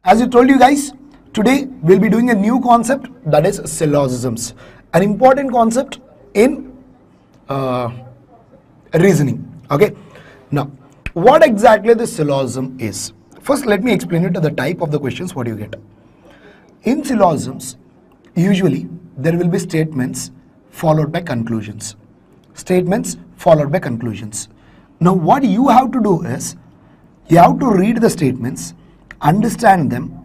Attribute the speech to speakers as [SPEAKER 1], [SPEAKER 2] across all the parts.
[SPEAKER 1] As I told you guys, today we'll be doing a new concept, that is syllogisms, an important concept in reasoning. Okay, now what exactly the syllogism is? First, let me explain it to the type of the questions what you get. In syllogisms, usually there will be statements followed by conclusions. Statements followed by conclusions. Now what you have to do is, you have to read the statements, understand them,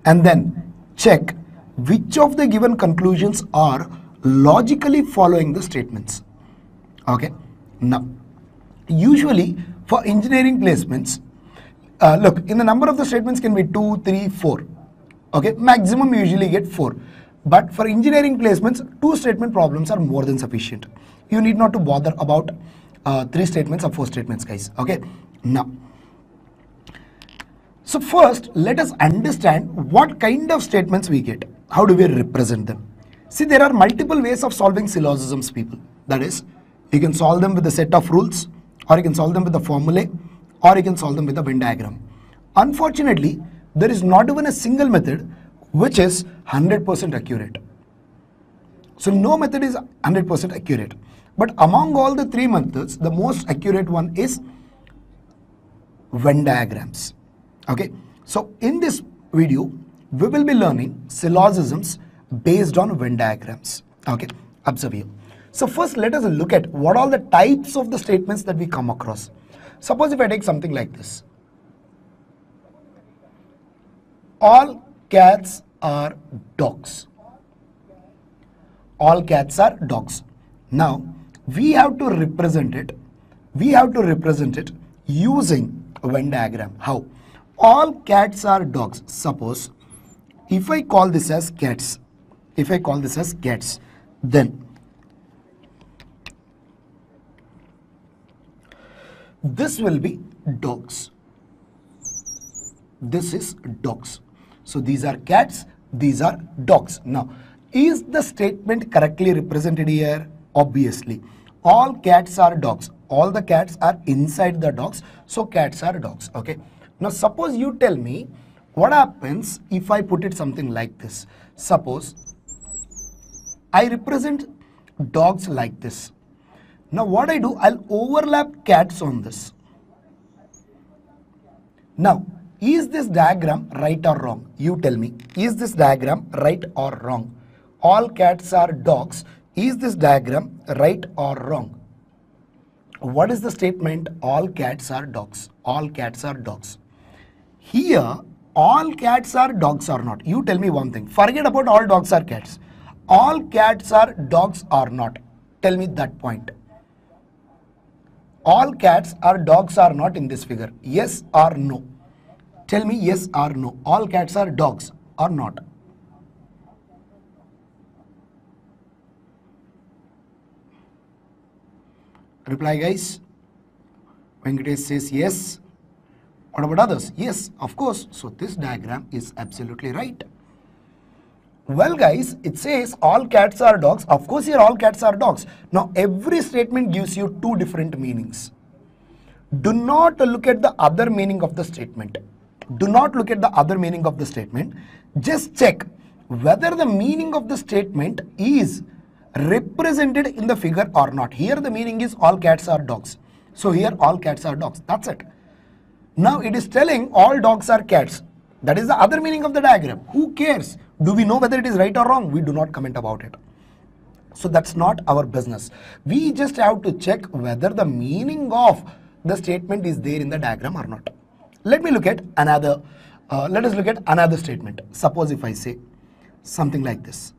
[SPEAKER 1] and then check which of the given conclusions are logically following the statements. Okay, now usually for engineering placements, look, in the number of the statements can be 2, 3, 4. Okay, maximum you usually get 4. But for engineering placements, 2 statement problems are more than sufficient. You need not to bother about 3 statements or 4 statements, guys. Okay, now, so first let us understand what kind of statements we get. How do we represent them? See, there are multiple ways of solving syllogisms, people. That is, you can solve them with a set of rules, or you can solve them with a formulae, or you can solve them with a Venn diagram. Unfortunately, there is not even a single method which is 100% accurate. So no method is 100% accurate. But among all the 3 methods, the most accurate one is Venn diagrams. Okay, so in this video, we will be learning syllogisms based on Venn diagrams. Okay, observe here. So first, let us look at what all the types of the statements that we come across. Suppose if I take something like this. All cats are dogs. All cats are dogs. Now, we have to represent it. We have to represent it using a Venn diagram. How? All cats are dogs. Suppose if I call this as cats, then this will be dogs. This is dogs. So these are cats, these are dogs. Now, is the statement correctly represented here? Obviously. All cats are dogs. All the cats are inside the dogs. So cats are dogs. Okay. Now suppose you tell me what happens if I put it something like this. Suppose I represent dogs like this. Now what I do, I'll overlap cats on this. Now, is this diagram right or wrong? You tell me. Is this diagram right or wrong? All cats are dogs. Is this diagram right or wrong? What is the statement? All cats are dogs. All cats are dogs. Here, all cats are dogs or not? You tell me one thing. Forget about all dogs are cats. All cats are dogs or not? Tell me that point. All cats are dogs or not in this figure? Yes or no? Tell me yes or no. All cats are dogs or not? Reply, guys. Venkatesh says yes. What about others? Yes, of course. So this diagram is absolutely right. Well, guys, it says all cats are dogs. Of course, here all cats are dogs. Now, every statement gives you 2 different meanings. Do not look at the other meaning of the statement. Do not look at the other meaning of the statement. Just check whether the meaning of the statement is represented in the figure or not. Here the meaning is all cats are dogs. So here all cats are dogs. That's it. Now it is telling all dogs are cats. That is the other meaning of the diagram. Who cares? Do we know whether it is right or wrong? We do not comment about it. So that's not our business. We just have to check whether the meaning of the statement is there in the diagram or not. Let me look at another, let us look at another statement. Suppose if I say something like this.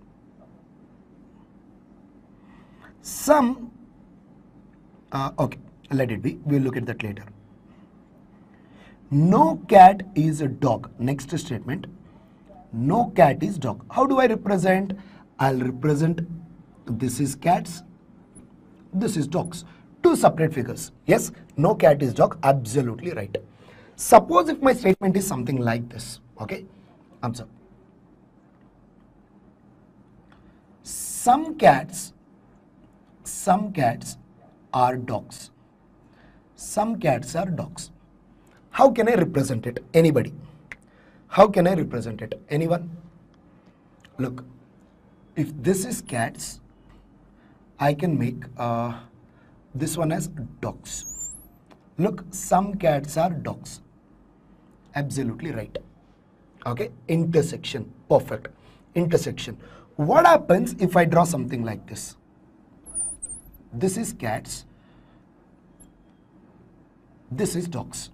[SPEAKER 1] Okay, let it be. We'll look at that later. No cat is a dog. Next statement. No cat is dog. How do I represent? I'll represent this is cats, this is dogs. 2 separate figures. Yes, no cat is dog. Absolutely right. Suppose if my statement is something like this. Okay, observe. Some cats are dogs. Some cats are dogs. How can I represent it? Anybody? How can I represent it? Anyone? Look, if this is cats, I can make this one as dogs. Look, some cats are dogs. Absolutely right. Okay, intersection, perfect. Intersection. What happens if I draw something like this? This is cats. This is dogs.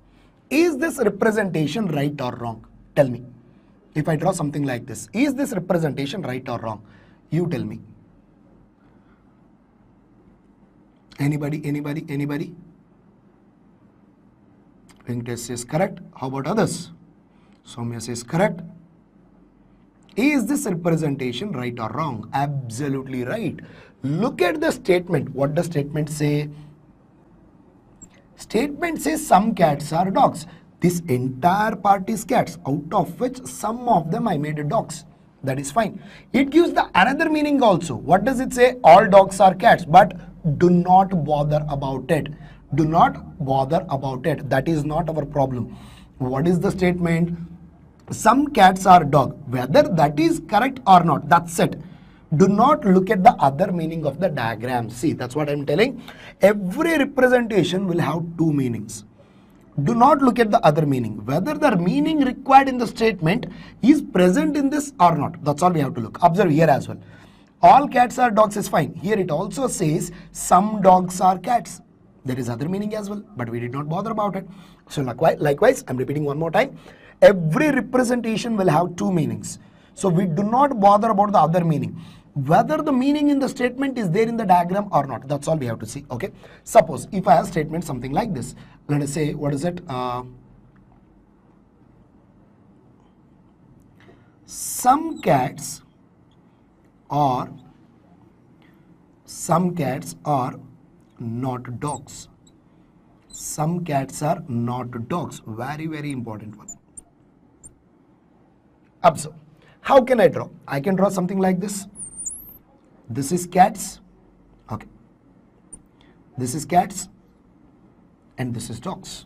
[SPEAKER 1] Is this representation right or wrong? Tell me. If I draw something like this, is this representation right or wrong? You tell me. Anybody? Venkatesh says correct. How about others? Soumya says correct. Is this representation right or wrong? Absolutely right. Look at the statement. What does statement say? Statement says some cats are dogs. This entire part is cats, out of which some of them I made dogs. That is fine. It gives the another meaning also. What does it say? All dogs are cats, but do not bother about it. Do not bother about it. That is not our problem. What is the statement? Some cats are dog. Whether that is correct or not, that's it. Do not look at the other meaning of the diagram. See, that's what I'm telling. Every representation will have two meanings. Do not look at the other meaning. Whether the meaning required in the statement is present in this or not. That's all we have to look. Observe here as well. All cats are dogs is fine. Here it also says some dogs are cats. There is other meaning as well, but we did not bother about it. So likewise, I'm repeating one more time. Every representation will have two meanings. So we do not bother about the other meaning. Whether the meaning in the statement is there in the diagram or not. That's all we have to see. Okay. Suppose if I have statement something like this. Let us say, what is it? Some cats are not dogs. Some cats are not dogs. Very, very important one. Observe. How can I draw? I can draw something like this. This is cats. Okay. This is cats. And this is dogs.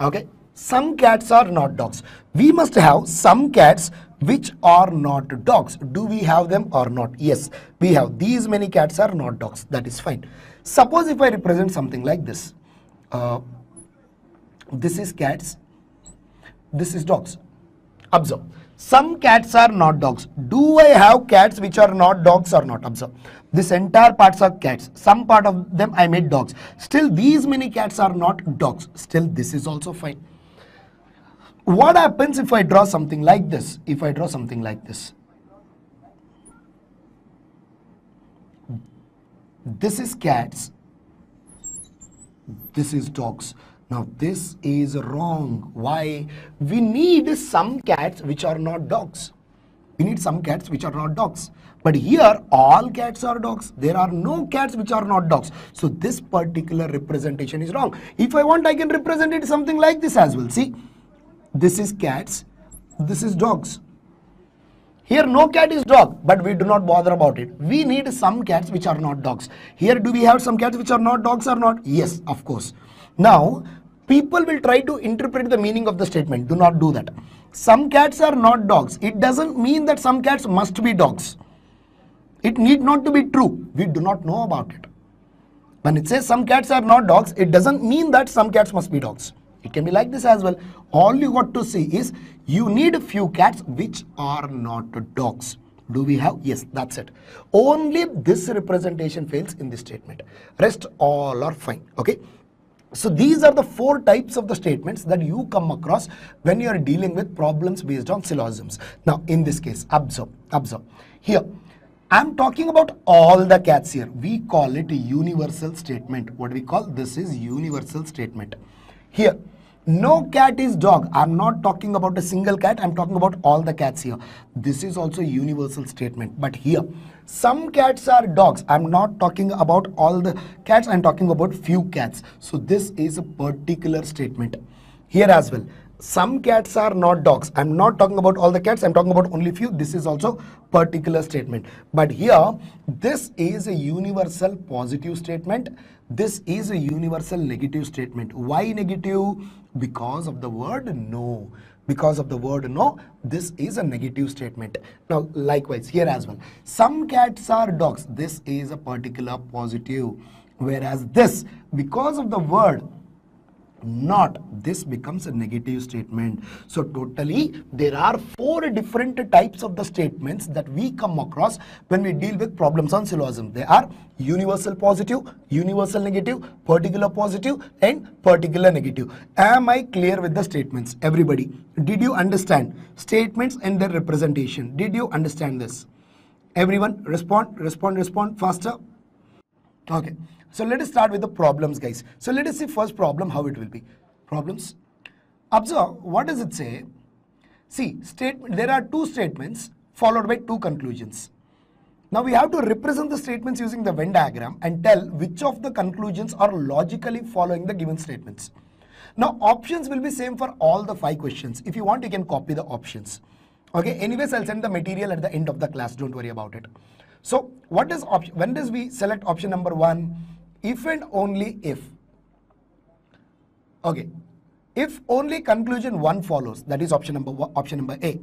[SPEAKER 1] Okay. Some cats are not dogs. We must have some cats which are not dogs. Do we have them or not? Yes, we have. These many cats are not dogs. That is fine. Suppose if I represent something like this. This is cats. This is dogs. Observe. Some cats are not dogs. Do I have cats which are not dogs or not? Observe. This entire parts are cats. Some part of them I made dogs. Still these many cats are not dogs. Still this is also fine. What happens if I draw something like this? If I draw something like this. This is cats. This is dogs. Now this is wrong. Why? We need some cats which are not dogs. We need some cats which are not dogs. But here all cats are dogs. There are no cats which are not dogs. So this particular representation is wrong. If I want, I can represent it something like this as well. See, this is cats. This is dogs. Here no cat is dog, but we do not bother about it. We need some cats which are not dogs. Here do we have some cats which are not dogs or not? Yes, of course. Now, people will try to interpret the meaning of the statement. Do not do that. Some cats are not dogs. It doesn't mean that some cats must be dogs. It need not to be true. We do not know about it. When it says some cats are not dogs, it doesn't mean that some cats must be dogs. It can be like this as well. All you got to see is you need a few cats which are not dogs. Do we have? Yes, that's it. Only this representation fails in this statement. Rest all are fine. Okay. So these are the four types of the statements that you come across when you are dealing with problems based on syllogisms. Now, in this case, observe. Here, I am talking about all the cats here. We call it a universal statement. What we call this is universal statement. Here, no cat is dog. I am not talking about a single cat. I am talking about all the cats here. This is also a universal statement. But here, some cats are dogs. I am not talking about all the cats. I am talking about few cats. So this is a particular statement. Here as well. Some cats are not dogs. I am not talking about all the cats. I am talking about only few. This is also particular statement. But here, this is a universal positive statement. This is a universal negative statement. Why negative? Because of the word no. Because of the word no, this is a negative statement. Now, likewise, here as well. Some cats are dogs. This is a particular positive. Whereas this, because of the word not, this becomes a negative statement. So totally there are 4 different types of the statements that we come across when we deal with problems on syllogism. They are universal positive, universal negative, particular positive and particular negative. Am I clear with the statements? Everybody, did you understand statements and their representation? Did you understand this? Everyone respond faster. Okay, so let us start with the problems, guys. So let us see first problem, how it will be. Problems. Observe, what does it say? See, there are 2 statements followed by 2 conclusions. Now we have to represent the statements using the Venn diagram and tell which of the conclusions are logically following the given statements. Now options will be same for all the 5 questions. If you want, you can copy the options. Okay, anyways, I'll send the material at the end of the class. Don't worry about it. So what is option? When does we select option number 1? If and only if. Okay, if only conclusion 1 follows, that is option number A.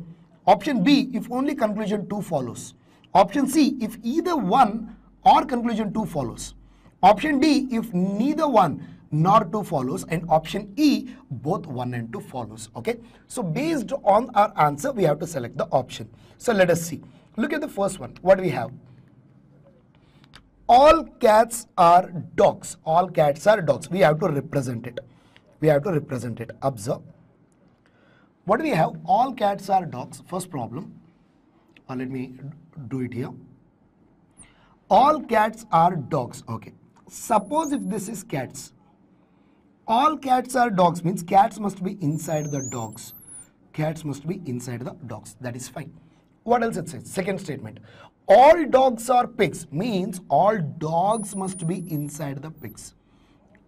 [SPEAKER 1] Option B, if only conclusion 2 follows. Option C, if either 1 or conclusion 2 follows. Option D, if neither 1 nor 2 follows, and option E, both 1 and 2 follows. Okay, so based on our answer, we have to select the option. So let us see. Look at the first one. What do we have? All cats are dogs. All cats are dogs. We have to represent it. We have to represent it. Observe. What do we have? All cats are dogs. First problem. Let me do it here. All cats are dogs. Okay. Suppose if this is cats. All cats are dogs means cats must be inside the dogs. Cats must be inside the dogs. That is fine. What else it says? Second statement. All dogs are pigs means all dogs must be inside the pigs.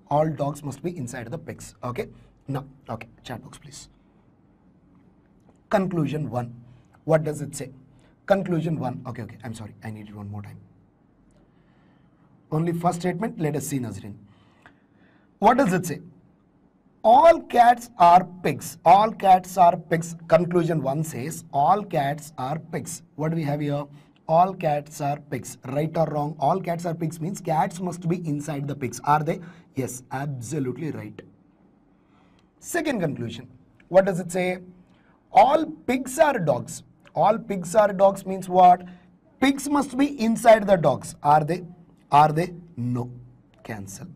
[SPEAKER 1] All dogs must be inside the pigs. Okay. Now, okay, chat box please. Conclusion 1. What does it say? Conclusion 1. Okay, I'm sorry. I need it one more time. Only first statement. Let us see, Nazreen. What does it say? All cats are pigs. All cats are pigs. Conclusion 1 says all cats are pigs. What do we have here? All cats are pigs. Right or wrong? All cats are pigs means cats must be inside the pigs. Are they? Yes, absolutely right. Second conclusion. What does it say? All pigs are dogs. All pigs are dogs means what? Pigs must be inside the dogs. Are they? Are they? No. Cancel.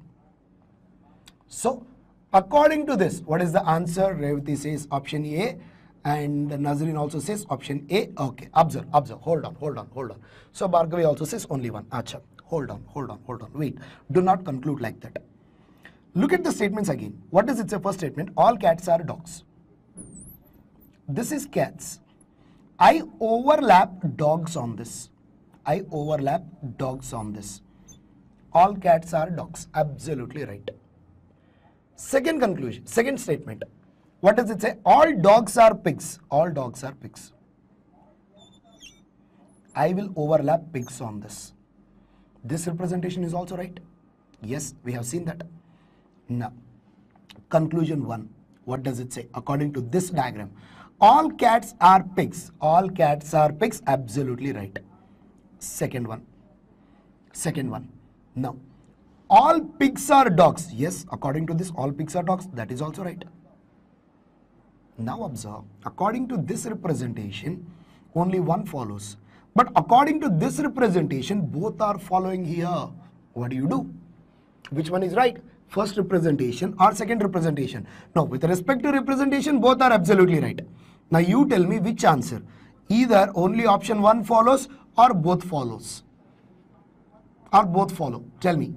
[SPEAKER 1] So, according to this, what is the answer? Revati says option A and Nazreen also says option A. Okay, observe. Hold on. So, Bhargavi also says only one. Acha. Hold on. Wait. Do not conclude like that. Look at the statements again. What does it say? First statement, all cats are dogs. This is cats. I overlap dogs on this. I overlap dogs on this. All cats are dogs. Absolutely right. Second conclusion, second statement. What does it say? All dogs are pigs. All dogs are pigs. I will overlap pigs on this. This representation is also right. Yes, we have seen that. Now, conclusion 1. What does it say? According to this diagram, all cats are pigs. All cats are pigs. Absolutely right. Second one. Now, all pigs are dogs. Yes, according to this, all pigs are dogs. That is also right. Now observe, according to this representation, only one follows. But according to this representation, both are following here. What do you do? Which one is right? First representation or second representation? Now, with respect to representation, both are absolutely right. Now, you tell me which answer. Either only option 1 follows or both follows. Or both follow. Tell me.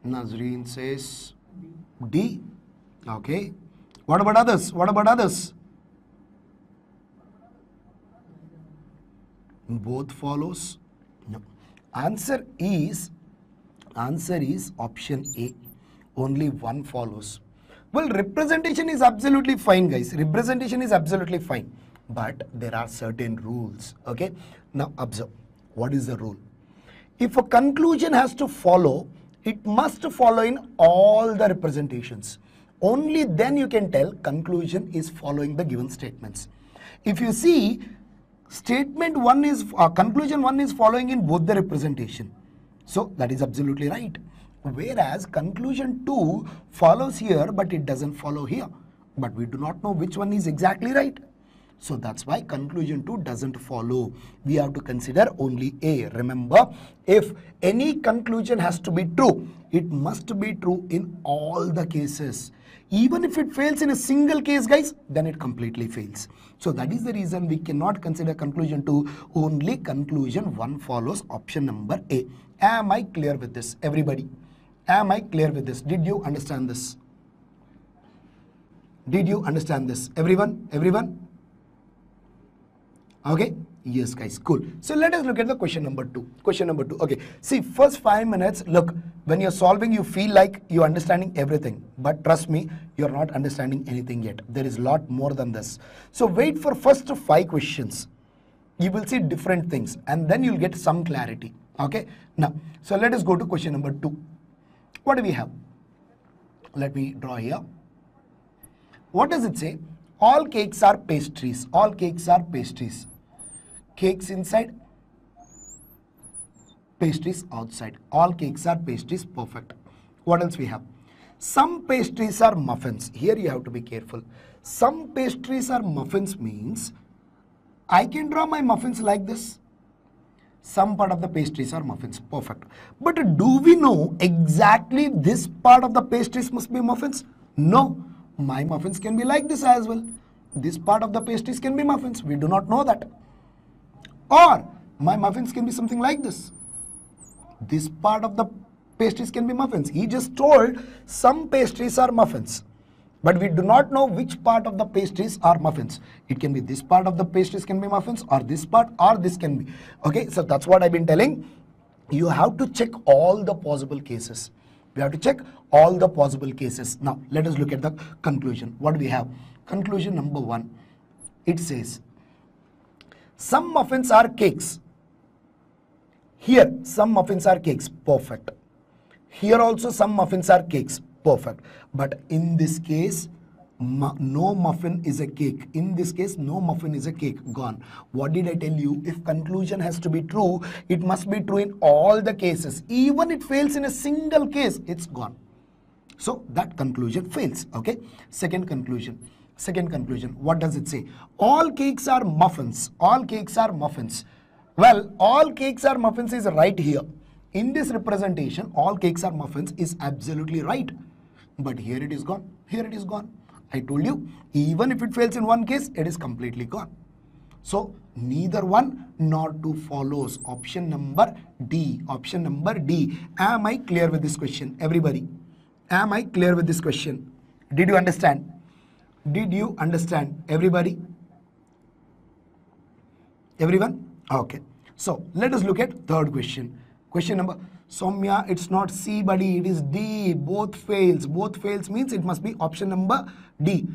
[SPEAKER 1] Nazreen says D. Okay. What about others? Both follows. No. Answer is option A. Only one follows. Well, representation is absolutely fine, guys. Representation is absolutely fine. But there are certain rules. Okay. Now observe. What is the rule? If a conclusion has to follow, it must follow in all the representations. Only then you can tell conclusion is following the given statements. If you see, statement 1 is, conclusion 1 is following in both the representation. So that is absolutely right. Whereas conclusion 2 follows here, but it doesn't follow here. But we do not know which one is exactly right. So that's why conclusion 2 doesn't follow. We have to consider only A. Remember, if any conclusion has to be true, it must be true in all the cases. Even if it fails in a single case, guys, then it completely fails. So that is the reason we cannot consider conclusion 2. Only conclusion 1 follows option number A. Am I clear with this, everybody? Am I clear with this? Did you understand this? Did you understand this? Everyone? Everyone? Okay, yes guys, cool. So let us look at the question number 2. Question number 2. Okay, see, first 5 minutes, look, when you're solving, you feel like you're understanding everything. But trust me, you're not understanding anything yet. There is a lot more than this. So wait for first 5 questions. You will see different things and then you'll get some clarity. Okay, now, so let us go to question number 2. What do we have? Let me draw here. What does it say? All cakes are pastries. All cakes are pastries. Cakes inside, pastries outside. All cakes are pastries. Perfect. What else we have? Some pastries are muffins. Here you have to be careful. Some pastries are muffins means I can draw my muffins like this. Some part of the pastries are muffins. Perfect. But do we know exactly this part of the pastries must be muffins? No. My muffins can be like this as well. This part of the pastries can be muffins. We do not know that. Or my muffins can be something like this. This part of the pastries can be muffins. He just told some pastries are muffins. But we do not know which part of the pastries are muffins. It can be this part of the pastries can be muffins, or this part, or this can be. Okay, so that's what I've been telling. You have to check all the possible cases. We have to check all the possible cases. Now, let us look at the conclusion. What do we have? Conclusion number 1. It says, some muffins are cakes. Here, some muffins are cakes. Perfect. Here also, some muffins are cakes. Perfect. But in this case, no muffin is a cake. In this case, no muffin is a cake. Gone. What did I tell you? If conclusion has to be true, it must be true in all the cases. Even it fails in a single case, it's gone. So that conclusion fails. Okay. Second conclusion. Second conclusion. What does it say? All cakes are muffins. All cakes are muffins. Well, all cakes are muffins is right here. In this representation, all cakes are muffins is absolutely right. But here it is gone. Here it is gone. I told you, even if it fails in one case, it is completely gone. So neither 1 nor 2 follows. Option number D. Option number D. Am I clear with this question? Everybody, am I clear with this question? Did you understand? Did you understand? Everybody? Everyone? Okay. So let us look at third question. Question number, Soumya, it's not C, buddy, it is D. Both fails. Both fails means it must be option number D.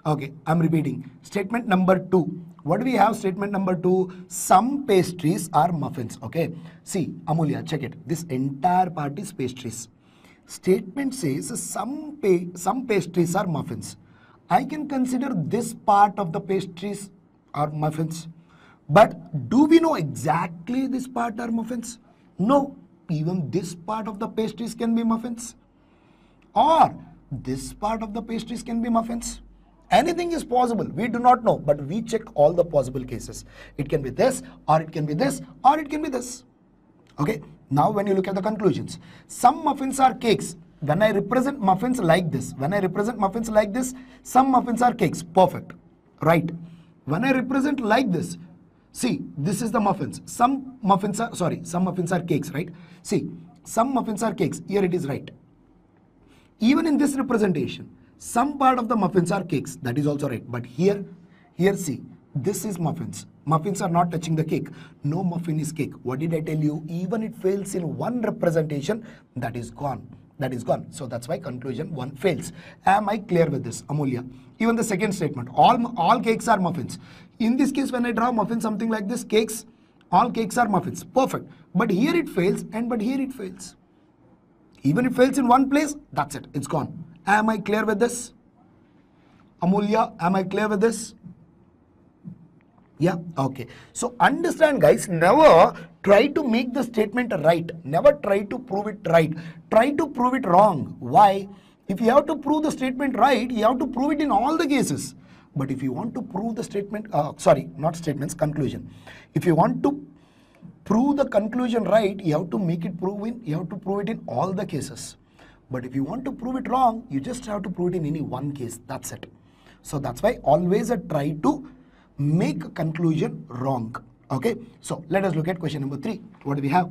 [SPEAKER 1] Okay, I'm repeating. Statement number 2. What do we have? Statement number 2. Some pastries are muffins. Okay. See, Amulya, check it. This entire part is pastries. Statement says some pastries are muffins. I can consider this part of the pastries are muffins. But do we know exactly this part are muffins? No. Even this part of the pastries can be muffins. Or this part of the pastries can be muffins. Anything is possible. We do not know, but we check all the possible cases. It can be this, or it can be this, or it can be this. Okay. Now when you look at the conclusions, some muffins are cakes. When I represent muffins like this, some muffins are cakes. Perfect. Right. When I represent like this, see, this is the muffins. Some muffins are cakes, right? See, some muffins are cakes. Here it is right. Even in this representation, some part of the muffins are cakes. That is also right. But here see, this is muffins. Muffins are not touching the cake. No muffin is cake. What did I tell you? Even it fails in one representation, that is gone. That is gone. So that's why conclusion 1 fails. Am I clear with this, Amulya? Even the second statement, all cakes are muffins. In this case, when I draw muffins, something like this, cakes, all cakes are muffins. Perfect. But here it fails, but here it fails. Even if it fails in one place, that's it. It's gone. Am I clear with this? Amulya, am I clear with this? Yeah, okay. So understand guys, never try to make the statement right. Never try to prove it right. Try to prove it wrong. Why? If you have to prove the statement right, you have to prove it in all the cases. But if you want to prove the statement, sorry, not statements, conclusion. If you want to prove the conclusion right, you have to make it you have to prove it in all the cases. But if you want to prove it wrong, you just have to prove it in any one case. That's it. So that's why always try to make a conclusion wrong. Okay, so let us look at question number 3. What do we have?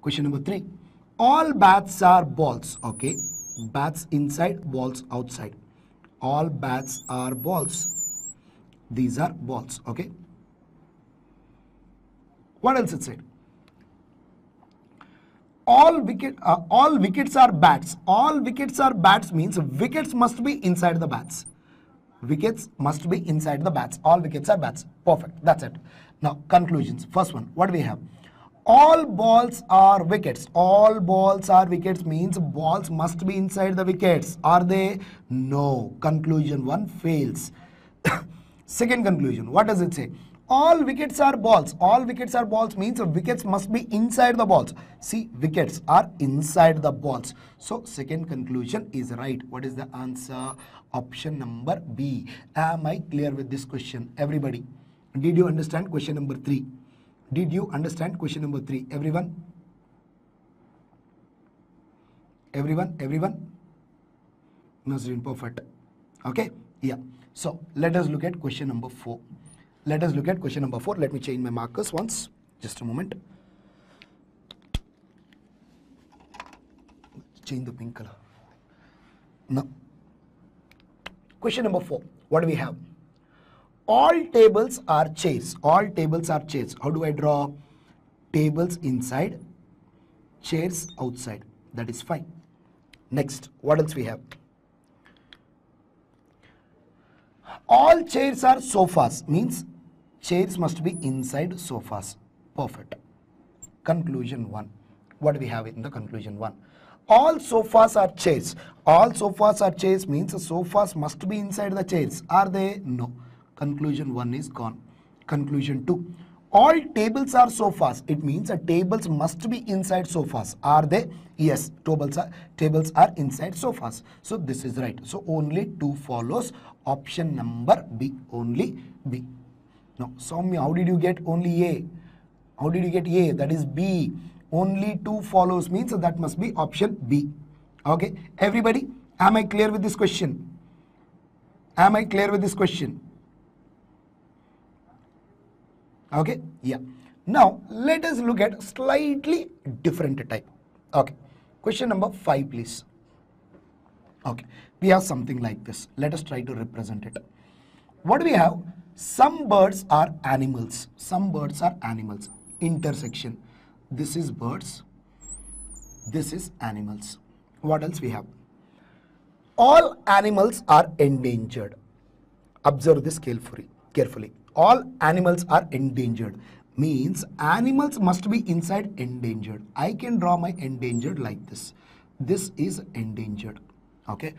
[SPEAKER 1] Question number 3. All bats are balls. Okay, bats inside, balls outside. All bats are balls. These are balls. Okay, what else it said? All wickets are bats. All wickets are bats means wickets must be inside the bats. Wickets must be inside the bats. All wickets are bats. Perfect. That's it. Now, conclusions. First one. What do we have? All balls are wickets. All balls are wickets means balls must be inside the wickets. Are they? No. Conclusion 1 fails. Second conclusion. What does it say? All wickets are balls. All wickets are balls means wickets must be inside the balls. See, wickets are inside the balls. So, second conclusion is right. What is the answer? Option number B. Am I clear with this question? Everybody, did you understand question number 3? Did you understand question number 3? Everyone? Everyone? Nazreen, perfect. Okay? Yeah. So, let us look at question number 4. Let us look at question number 4. Let me change my markers once. Just a moment. Change the pink color. Now, question number 4. What do we have? All tables are chairs. All tables are chairs. How do I draw? Tables inside, chairs outside. That is fine. Next, what else we have? All chairs are sofas. Means chairs must be inside sofas. Perfect. Conclusion 1. What do we have in the conclusion 1? All sofas are chairs. All sofas are chairs means the sofas must be inside the chairs. Are they? No. Conclusion 1 is gone. Conclusion 2. All tables are sofas. It means the tables must be inside sofas. Are they? Yes. Tables are inside sofas. So this is right. So only 2 follows. Option number B. Only B. Now, Soumya, how did you get only A? How did you get A? That is B. Only 2 follows means that must be option B. Okay. Everybody, am I clear with this question? Am I clear with this question? Okay. Yeah. Now, let us look at slightly different type. Okay. Question number 5, please. Okay. We have something like this. Let us try to represent it. What do we have? Some birds are animals. Some birds are animals. Intersection. This is birds. This is animals. What else we have? All animals are endangered. Observe this carefully. All animals are endangered. Means animals must be inside endangered. I can draw my endangered like this. This is endangered. Okay.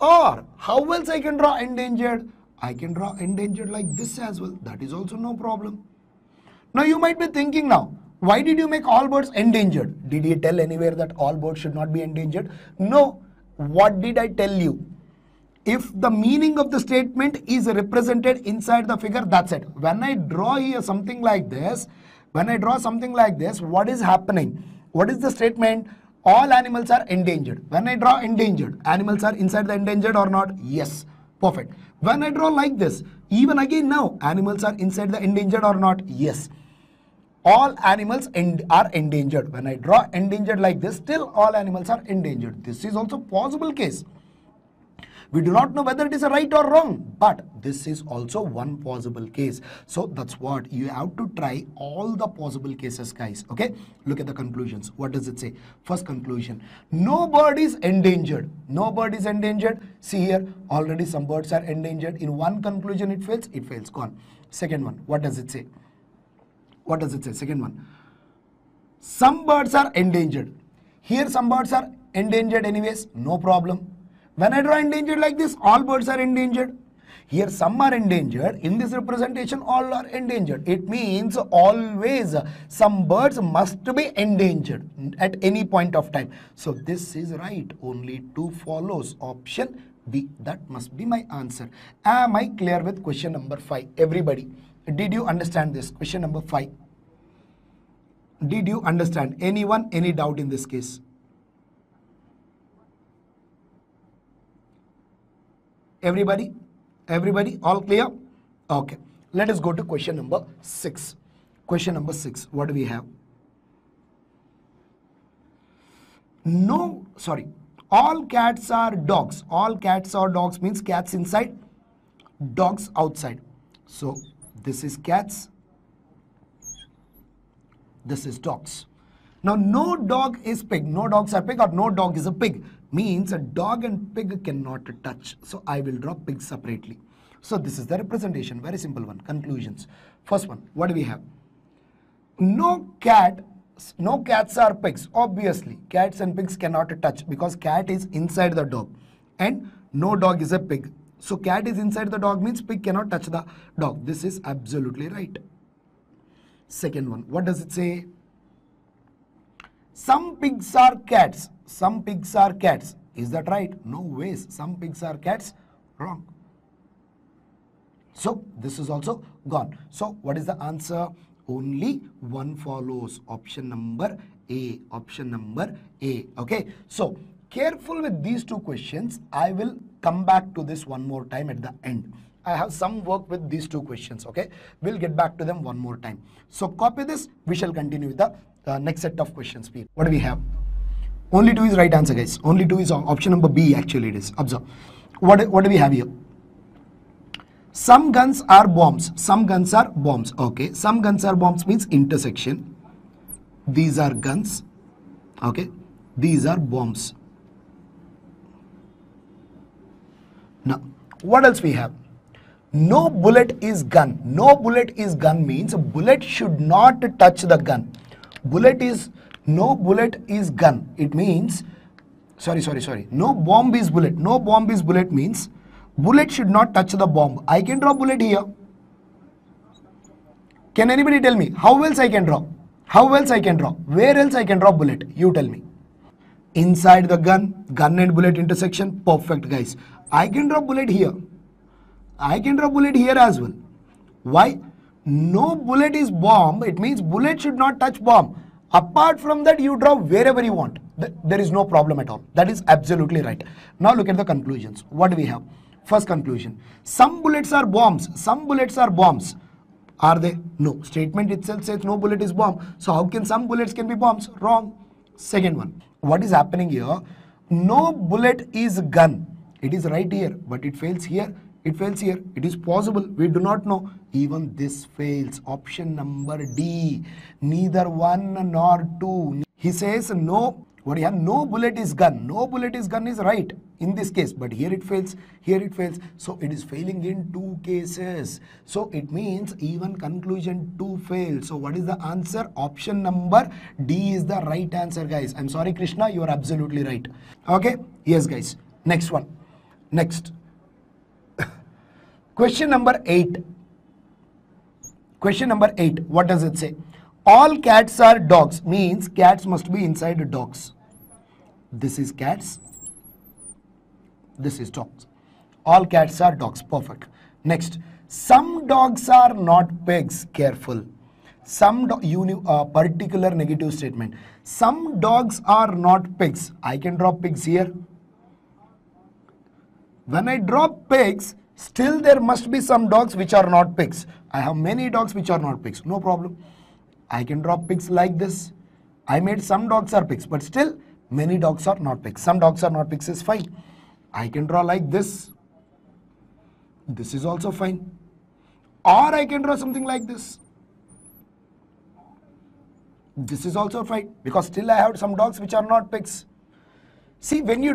[SPEAKER 1] Or how else I can draw endangered? I can draw endangered like this as well. That is also no problem. Now you might be thinking now, why did you make all birds endangered? Did he tell anywhere that all birds should not be endangered? No. What did I tell you? If the meaning of the statement is represented inside the figure, that's it. When I draw here something like this, what is happening? What is the statement? All animals are endangered. When I draw endangered, animals are inside the endangered or not? Yes. Perfect. When I draw like this, even again now, animals are inside the endangered or not? Yes. All animals are endangered. When I draw endangered like this, still all animals are endangered. This is also possible case. We do not know whether it is a right or wrong, but this is also one possible case. So that's what you have to try all the possible cases, guys. Okay, look at the conclusions. What does it say? First conclusion, no bird is endangered. No bird is endangered. See here, already some birds are endangered. In one conclusion it fails, gone. Second one, what does it say? What does it say? Second one, some birds are endangered. Here some birds are endangered anyways, no problem. When I draw endangered like this, all birds are endangered. Here some are endangered. In this representation, all are endangered. It means always some birds must be endangered at any point of time. So this is right. Only 2 follows. Option B. That must be my answer. Am I clear with question number 5? Everybody, did you understand this? Question number 5. Did you understand? Anyone, any doubt in this case? Everybody? Everybody, all clear? Okay. Let us go to question number 6. Question number 6. What do we have? No, sorry. All cats are dogs. All cats are dogs means cats inside, dogs outside. So this is cats. This is dogs. Now, no dog is pig. No dogs are pig or no dog is a pig. Means a dog and pig cannot touch. So I will draw pig separately. So this is the representation. Very simple one. Conclusions. First one. What do we have? No cats are pigs. Obviously, cats and pigs cannot touch because cat is inside the dog and no dog is a pig. So cat is inside the dog means pig cannot touch the dog. This is absolutely right. Second one. What does it say? Some pigs are cats. Some pigs are cats. Is that right? No ways. Some pigs are cats. Wrong. So this is also gone. So what is the answer? Only one follows. Option number A. Option number A. Okay. So careful with these 2 questions. I will come back to this one more time at the end. I have some work with these 2 questions. Okay. We'll get back to them one more time. So copy this. We shall continue with the next set of questions. What do we have? Only 2 is right answer, guys. Only 2 is option number B. Actually, it is. Observe. What do we have here? Some guns are bombs. Some guns are bombs. Okay. Some guns are bombs means intersection. These are guns. Okay. These are bombs. Now, what else we have? No bullet is gun. No bullet is gun means a bullet should not touch the gun. No bullet is gun. It means, sorry. No bomb is bullet. No bomb is bullet means bullet should not touch the bomb. I can draw bullet here. Can anybody tell me how else I can draw? How else I can draw? Where else I can draw bullet? You tell me. Inside the gun and bullet intersection. Perfect, guys. I can draw bullet here. I can draw bullet here as well. Why? No bullet is bomb. It means bullet should not touch bomb. Apart from that, you draw wherever you want. There is no problem at all. That is absolutely right. Now look at the conclusions. What do we have? First conclusion. Some bullets are bombs. Some bullets are bombs. Are they? No. Statement itself says no bullet is bomb. So how can some bullets can be bombs? Wrong. Second one. What is happening here? No bullet is gun. It is right here, but it fails here. It fails here. It is possible. We do not know. Even this fails. Option number D. Neither 1 nor 2. He says no. What do you have? No bullet is gun. No bullet is gun is right in this case. But here it fails. Here it fails. So it is failing in 2 cases. So it means even conclusion 2 fails. So what is the answer? Option number D is the right answer, guys. I'm sorry, Krishna. You are absolutely right. Okay. Yes, guys. Next one. Next. Question number 8. Question number 8. What does it say? All cats are dogs means cats must be inside dogs. This is cats. This is dogs. All cats are dogs. Perfect. Next. Some dogs are not pigs. Careful. Some particular negative statement. Some dogs are not pigs. I can draw pigs here. When I draw pigs, still there must be some dogs which are not pigs. I have many dogs which are not pigs. No problem. I can draw pigs like this. I made some dogs are pigs, but still many dogs are not pigs. Some dogs are not pigs is fine. I can draw like this. This is also fine. Or I can draw something like this. This is also fine because still I have some dogs which are not pigs. See, when you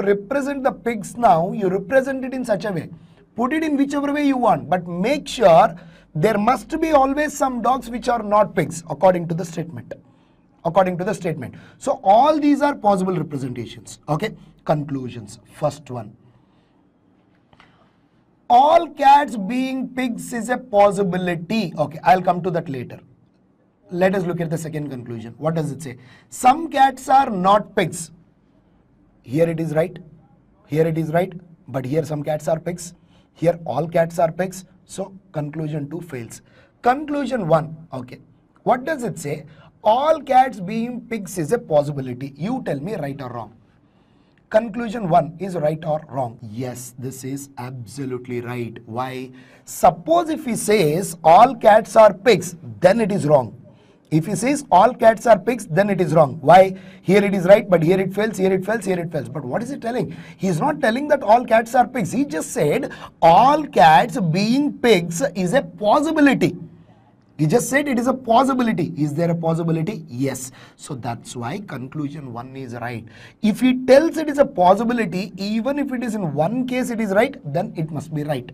[SPEAKER 1] represent the pigs now, you represent it in such a way. Put it in whichever way you want, but make sure there must be always some dogs which are not pigs according to the statement. according to the statement. So all these are possible representations. Okay, conclusions. First one, all cats being pigs is a possibility. Okay, I'll come to that later. Let us look at the second conclusion. What does it say? Some cats are not pigs. Here it is right, here it is right, but here some cats are pigs. Here all cats are pigs. So conclusion 2 fails. Conclusion 1, okay, what does it say? All cats being pigs is a possibility. You tell me right or wrong. Conclusion 1 is right or wrong? Yes, this is absolutely right. Why? Suppose if he says all cats are pigs, then it is wrong. If he says all cats are pigs, then it is wrong. Why? Here it is right, but here it fails, here it fails, here it fails. But what is he telling? He is not telling that all cats are pigs. He just said all cats being pigs is a possibility. He just said it is a possibility. Is there a possibility? Yes. So that's why conclusion 1 is right. If he tells it is a possibility, even if it is in one case it is right, then it must be right.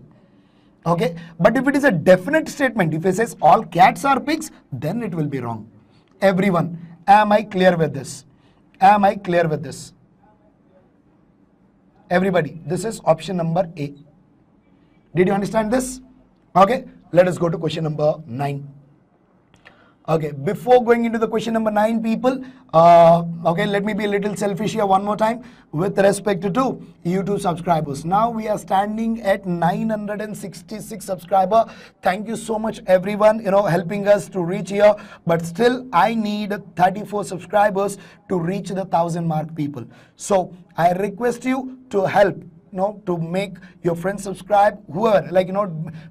[SPEAKER 1] Okay, but if it is a definite statement, if it says all cats are pigs, then it will be wrong. Everyone, am I clear with this? Am I clear with this? Everybody, this is option number A. Did you understand this? Okay, let us go to question number 9. Okay, before going into the question number 9, people, okay, let me be a little selfish here one more time with respect to YouTube subscribers. Now we are standing at 966 subscriber. Thank you so much everyone, helping us to reach here. But still, I need 34 subscribers to reach the 1000 mark, people. So I request you to help. To make your friends subscribe, whoever,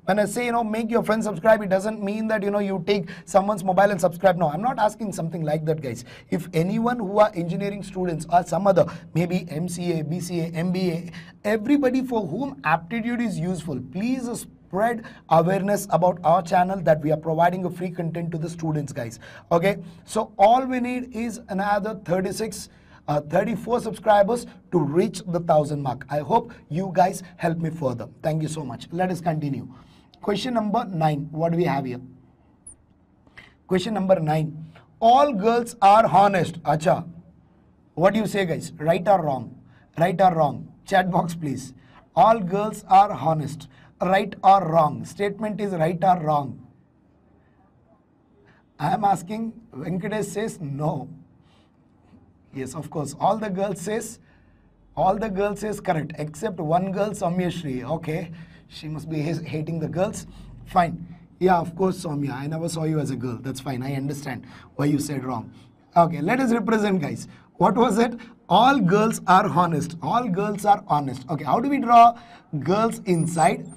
[SPEAKER 1] when I say, make your friends subscribe, it doesn't mean that, you take someone's mobile and subscribe. No, I'm not asking something like that, guys. If anyone who are engineering students or some other, maybe MCA, BCA, MBA, everybody for whom aptitude is useful, please spread awareness about our channel that we are providing a free content to the students, guys. Okay, so all we need is another 34 subscribers to reach the 1000 mark. I hope you guys help me further. Thank you so much. Let us continue. Question number 9. What do we have here? Question number 9. All girls are honest. Acha. What do you say, guys? Right or wrong? Right or wrong? Chat box, please. All girls are honest. Right or wrong? Statement is right or wrong? I am asking. Venkatesh says no. Yes, of course. All the girls says correct, except one girl, Soumya Shri. Okay, she must be hating the girls. Fine. Yeah, of course, Soumya. I never saw you as a girl. That's fine. I understand why you said wrong. Okay, let us represent, guys. What was it? All girls are honest. All girls are honest. Okay, how do we draw? Girls inside,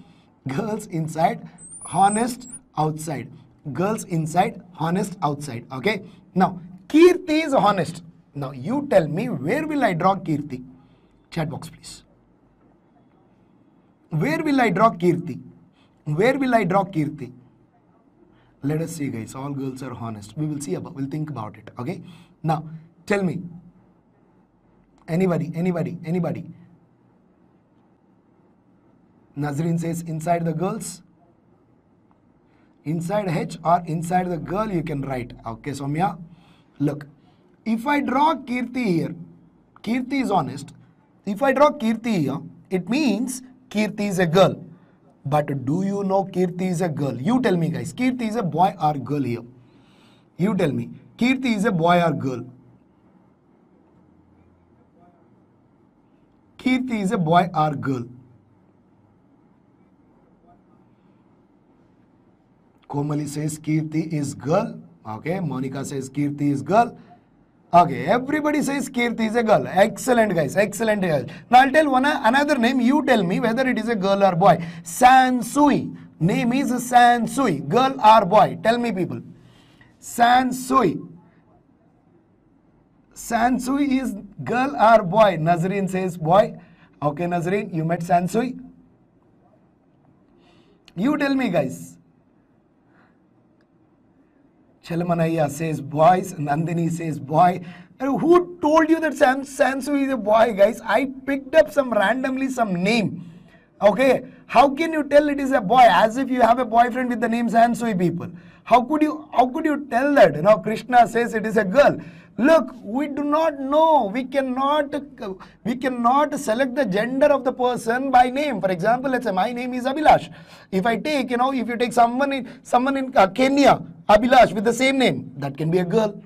[SPEAKER 1] honest outside. Girls inside, honest outside. Okay. Now, Kirti is honest. Now you tell me, where will I draw Kirti? Chat box, please. Where will I draw Kirti? Where will I draw Kirti? Let us see, guys. All girls are honest. We will see about. We'll think about it. Okay. Now tell me. Anybody? Nazreen says inside the girls. Inside H or inside the girl, you can write. Okay, Soumya. Look. If I draw Kirti here, Kirti is honest. If I draw Kirti here, it means Kirti is a girl. But do you know Kirti is a girl? You tell me, guys. Kirti is a boy or girl here? You tell me. Kirti is a boy or girl? Kirti is a boy or girl? Komali says Kirti is girl. Okay. Monica says Kirti is girl. Okay, everybody says Kirti is a girl. Excellent, guys. Excellent, guys. Now I'll tell another name. You tell me whether it is a girl or boy. Sansui. Name is Sansui. Girl or boy? Tell me, people. Sansui. Sansui is girl or boy? Nazreen says boy. Okay, Nazreen, you met Sansui. You tell me, guys. Chalamanaya says boys, Nandini says boy. Who told you that Sansui is a boy, guys? I picked up randomly some name. Okay, how can you tell it is a boy as if you have a boyfriend with the name Sansui, people? How could you tell that? You know, Krishna says it is a girl. Look, we do not know. We cannot select the gender of the person by name. For example, let's say my name is Abhilash. If I take, you know, if you take someone in Kenya, Abhilash with the same name, that can be a girl.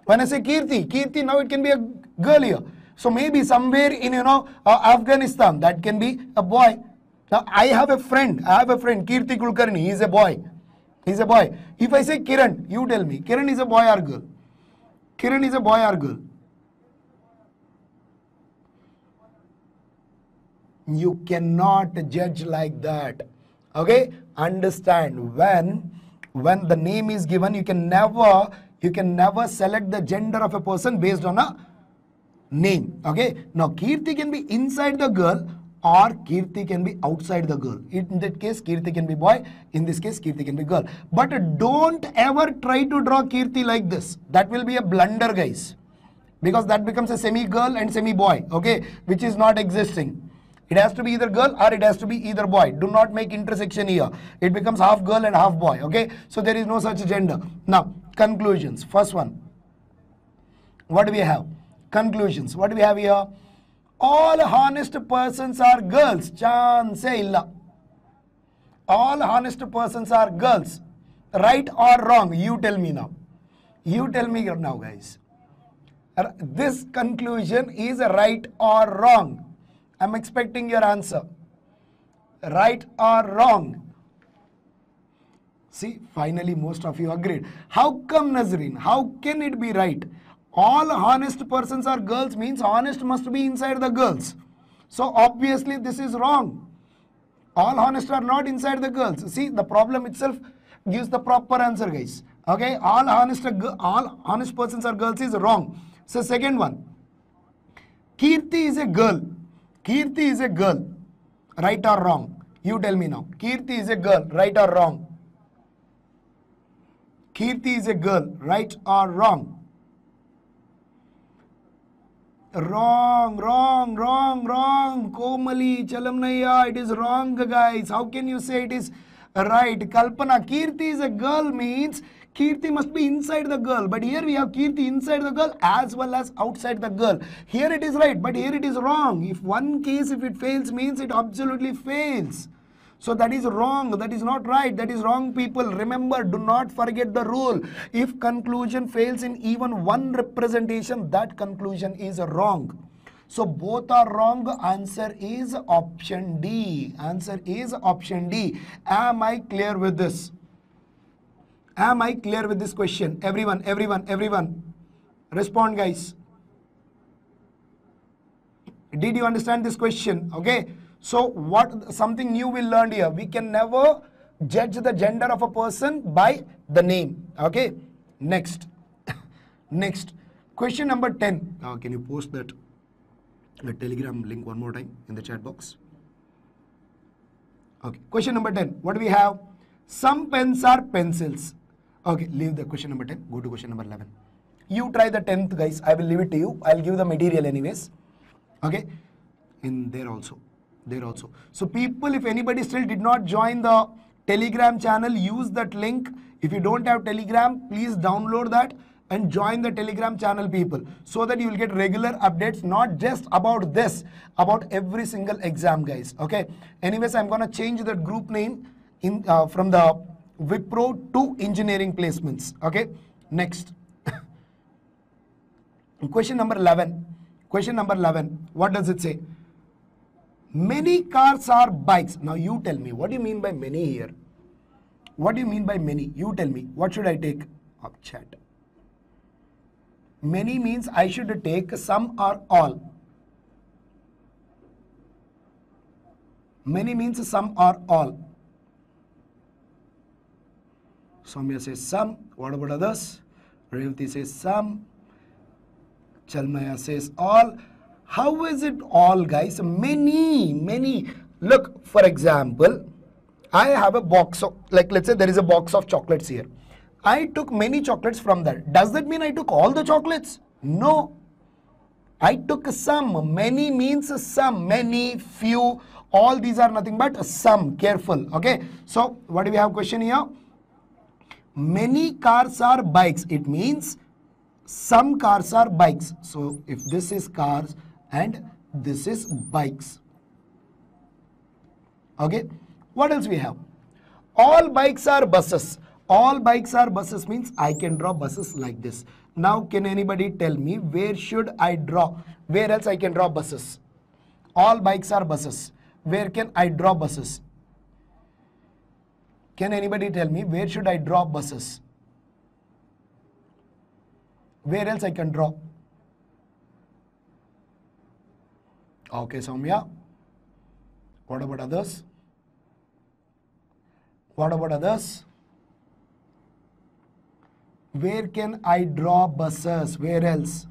[SPEAKER 1] When I say Kirti, now it can be a girl here. So maybe somewhere in, you know, Afghanistan, that can be a boy. Now I have a friend, Kirti Kulkarni, he is a boy. He's a boy. If I say Kiran, you tell me, Kiran is a boy or girl? Kiran is a boy or girl? You cannot judge like that. Okay? Understand, when the name is given, you can never select the gender of a person based on a name. Okay? Now Kirti can be inside the girl or Kirti can be outside the girl. In that case, Kirti can be boy. In this case, Kirti can be girl. But don't ever try to draw Kirti like this. That will be a blunder, guys. Because that becomes a semi-girl and semi-boy, okay, which is not existing. It has to be either girl or it has to be either boy. Do not make intersection here. It becomes half girl and half boy, okay. So there is no such gender. Now, conclusions. First one. What do we have? Conclusions. What do we have here? All honest persons are girls. Chance illa. All honest persons are girls. Right or wrong? You tell me now. You tell me now, guys. This conclusion is right or wrong? I'm expecting your answer. Right or wrong? See, finally most of you agreed. How come, Nazreen? How can it be right? All honest persons are girls means honest must be inside the girls. So obviously this is wrong. All honest are not inside the girls. See, the problem itself gives the proper answer, guys. Okay, all honest persons are girls is wrong. So second one, Kirti is a girl. Kirti is a girl. Right or wrong? You tell me now. Kirti is a girl. Right or wrong? Kirti is a girl. Right or wrong? Wrong. Komali, Chalamnaya, it is wrong, guys. How can you say it is right? Kalpana, Kirti is a girl means Kirti must be inside the girl. But here we have Kirti inside the girl as well as outside the girl. Here it is right, but here it is wrong. If one case, if it fails, means it absolutely fails. So that is wrong. That is not right. That is wrong, people. Remember, do not forget the rule. If conclusion fails in even one representation, that conclusion is wrong. So both are wrong. Answer is option D. Answer is option D. Am I clear with this? Am I clear with this question? Everyone. Respond, guys. Did you understand this question? Okay. So something new we learned here. We can never judge the gender of a person by the name. Okay. Next. Question number 10. Can you post that the Telegram link one more time in the chat box? Okay. Question number 10. What do we have? Some pens are pencils. Okay. Leave the question number 10. Go to question number 11. You try the 10th, guys. I will leave it to you. I'll give the material anyways. Okay. In there also. So people, if anybody still did not join the Telegram channel, use that link. If you don't have Telegram, please download that and join the Telegram channel, people, so that you will get regular updates, not just about this, about every single exam, guys. Okay. Anyways, I'm going to change that group name in from the Wipro to engineering placements. Okay. Next. Question number 11. What does it say? Many cars are bikes. Now you tell me, what do you mean by many here? What do you mean by many? You tell me. What should I take? Up chat. Many means I should take some or all. Many means some or all. Soumya says some. What about others? Revati says some. Chalmaya says all. How is it all, guys? Many. Look, for example, I have a box of, like, let's say there is a box of chocolates here. I took many chocolates from that. Does that mean I took all the chocolates? No. I took some. Many means some. Many, few. All these are nothing but some. Careful. Okay. So, what do we have question here? Many cars are bikes. It means some cars are bikes. So if this is cars and this is bikes. Okay. What else we have? All bikes are buses. All bikes are buses means I can draw buses like this. Now can anybody tell me where should I draw? Where else I can draw buses? All bikes are buses. Where can I draw buses? Can anybody tell me where should I draw buses? Where else I can draw? Okay, Soumya. What about others? What about others? Where can I draw buses? Where else?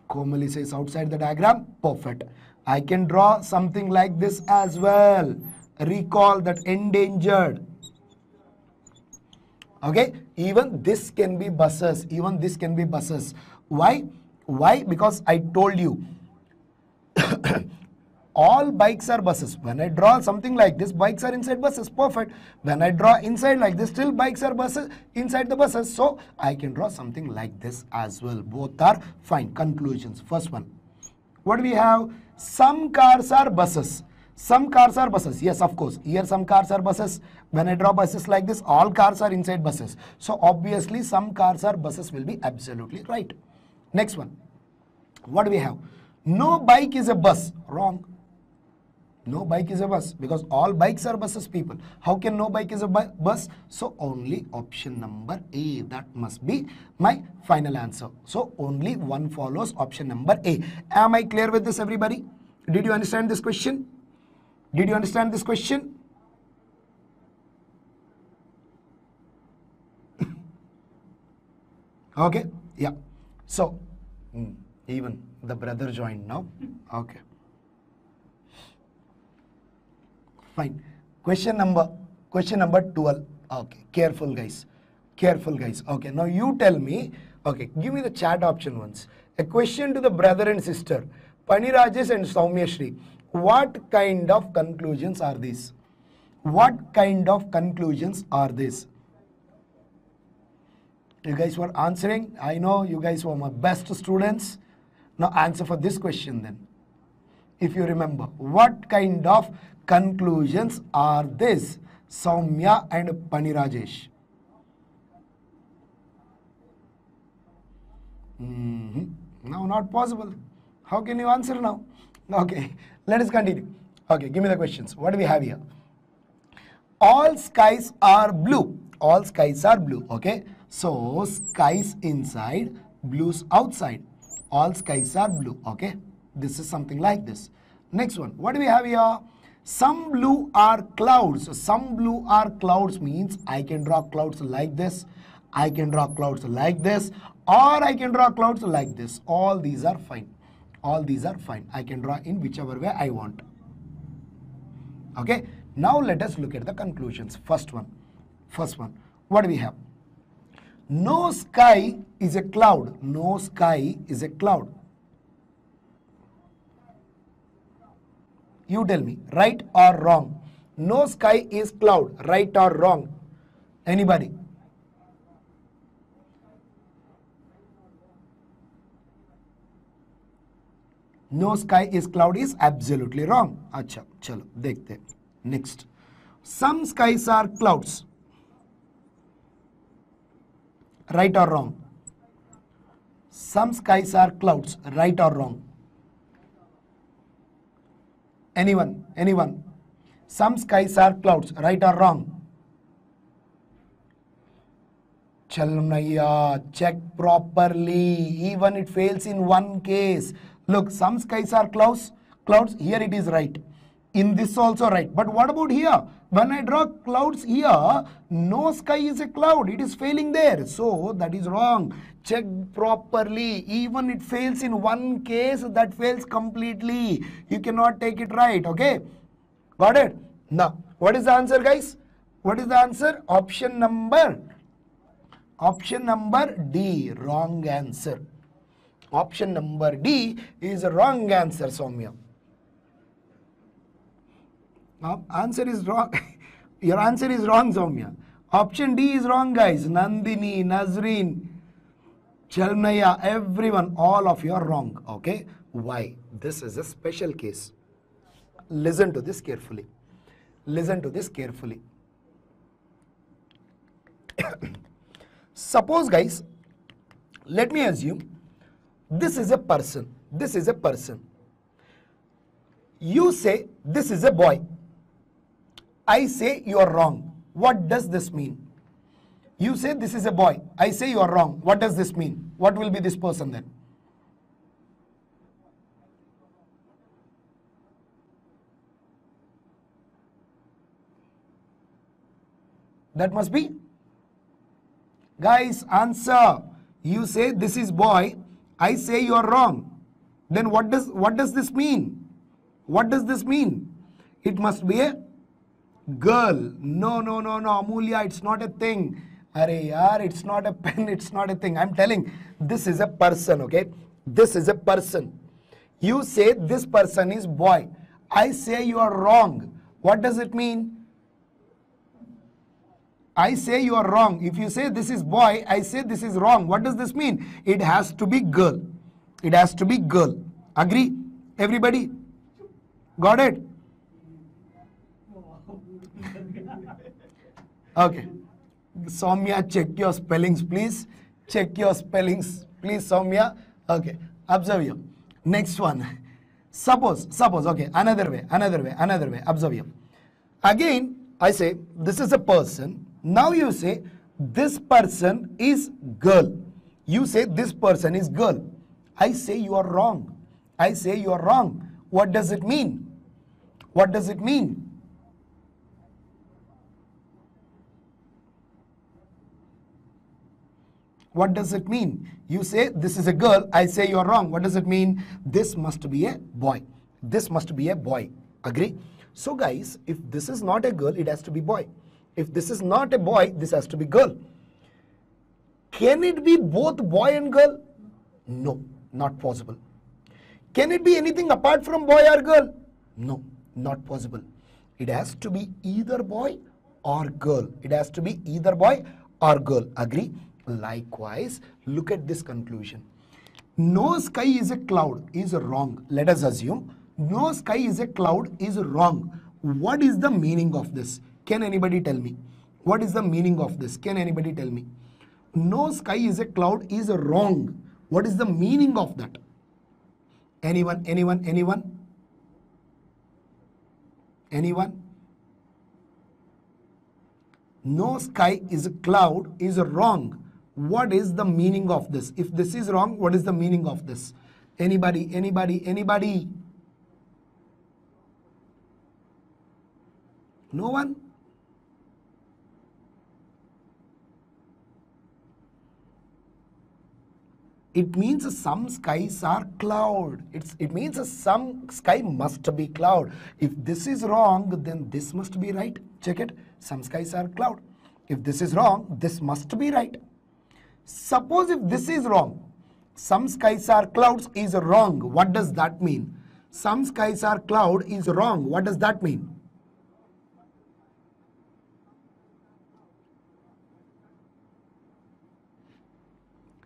[SPEAKER 1] Komali says outside the diagram. Perfect. I can draw something like this as well. Recall that endangered. Okay. Even this can be buses. Even this can be buses. Why? Why? Because I told you. All bikes are buses. When I draw something like this, bikes are inside buses. Perfect. When I draw inside like this, still bikes are buses inside the buses. So I can draw something like this as well. Both are fine. Conclusions. First one. What do we have? Some cars are buses. Some cars are buses. Yes, of course. Here some cars are buses. When I draw buses like this, all cars are inside buses. So obviously some cars are buses will be absolutely right. Next one. What do we have? No bike is a bus. Wrong. No bike is a bus because all bikes are buses, people. How can no bike is a bus? So only option number A. That must be my final answer. So only one follows, option number A. Am I clear with this, everybody? Did you understand this question? Did you understand this question? Okay. Yeah. So even the brother joined now. Okay. Fine. Question number 12. Okay. Careful, guys. Careful, guys. Okay. Now you tell me. Okay. Give me the chat option once. A question to the brother and sister, Pani Rajesh and Soumya Shri. What kind of conclusions are these? What kind of conclusions are these? You guys were answering. I know you guys were my best students. Now answer for this question then. If you remember, what kind of conclusions are this? Soumya and Pani Rajesh. No, not possible. How can you answer now? Okay, let us continue. Okay, give me the questions. What do we have here? All skies are blue. All skies are blue. Okay, so skies inside, blues outside. All skies are blue. Okay, this is something like this. Next one. What do we have here? Some blue are clouds. Some blue are clouds means I can draw clouds like this. I can draw clouds like this. Or I can draw clouds like this. All these are fine. All these are fine. I can draw in whichever way I want. Okay. Now let us look at the conclusions. First one. What do we have? No sky is a cloud. No sky is a cloud. You tell me, right or wrong? No sky is cloud. Right or wrong? Anybody? No sky is cloud is absolutely wrong. Acha, chalo, dekhte. Next. Some skies are clouds. Right or wrong? Some skies are clouds. Right or wrong? Anyone? Anyone? Some skies are clouds. Right or wrong? Chalnaya, check properly. Even it fails in one case. Look, some skies are clouds. Here it is right. In this also right. But what about here? When I draw clouds here, no sky is a cloud. It is failing there. So that is wrong. Check properly. Even it fails in one case, that fails completely. You cannot take it right. Okay? Got it? Now, what is the answer, guys? What is the answer? Option number D. Wrong answer. Option number D is a wrong answer, Soumya. Answer is wrong. Your answer is wrong, Soumya. Option D is wrong, guys. Nandini, Nazreen, Chalnaya, everyone, all of you are wrong. Okay? Why? This is a special case. Listen to this carefully. Listen to this carefully. Suppose, guys, let me assume this is a person. This is a person. You say this is a boy. I say you are wrong. What does this mean? You say this is a boy. I say you are wrong. What does this mean? What will be this person then? That must be. Guys, answer. You say this is boy. I say you are wrong. Then what does this mean? What does this mean? It must be a girl. No, no, no, no, Amulya, it's not a thing. Arey yaar, it's not a pen, it's not a thing. I'm telling, this is a person, okay? This is a person. You say this person is boy. I say you are wrong. What does it mean? I say you are wrong. If you say this is boy, I say this is wrong. What does this mean? It has to be girl. It has to be girl. Agree? Everybody? Got it? Okay. Soumya, check your spellings, please. Check your spellings, please, Soumya. Okay. Observe here. Next one. Suppose, okay, another way. Observe here. Again, I say this is a person. Now you say this person is girl. You say this person is girl. I say you are wrong. I say you are wrong. What does it mean? What does it mean? What does it mean? You say this is a girl. I say you are wrong. What does it mean? This must be a boy. This must be a boy. Agree? So guys, if this is not a girl, it has to be boy. If this is not a boy, this has to be girl. Can it be both boy and girl? No, not possible. Can it be anything apart from boy or girl? No, not possible. It has to be either boy or girl. It has to be either boy or girl. Agree? Likewise, look at this conclusion. No sky is a cloud is wrong. Let us assume no sky is a cloud is wrong. What is the meaning of this? Can anybody tell me? What is the meaning of this? Can anybody tell me? No sky is a cloud is wrong. What is the meaning of that? Anyone? No sky is a cloud is wrong. What is the meaning of this? If this is wrong, what is the meaning of this? Anybody? No one? It means some skies are cloud. It means some sky must be cloud. If this is wrong, then this must be right. Check it. Some skies are cloud. If this is wrong, this must be right. Suppose if this is wrong, some skies are clouds is wrong. What does that mean? Some skies are cloud is wrong. What does that mean?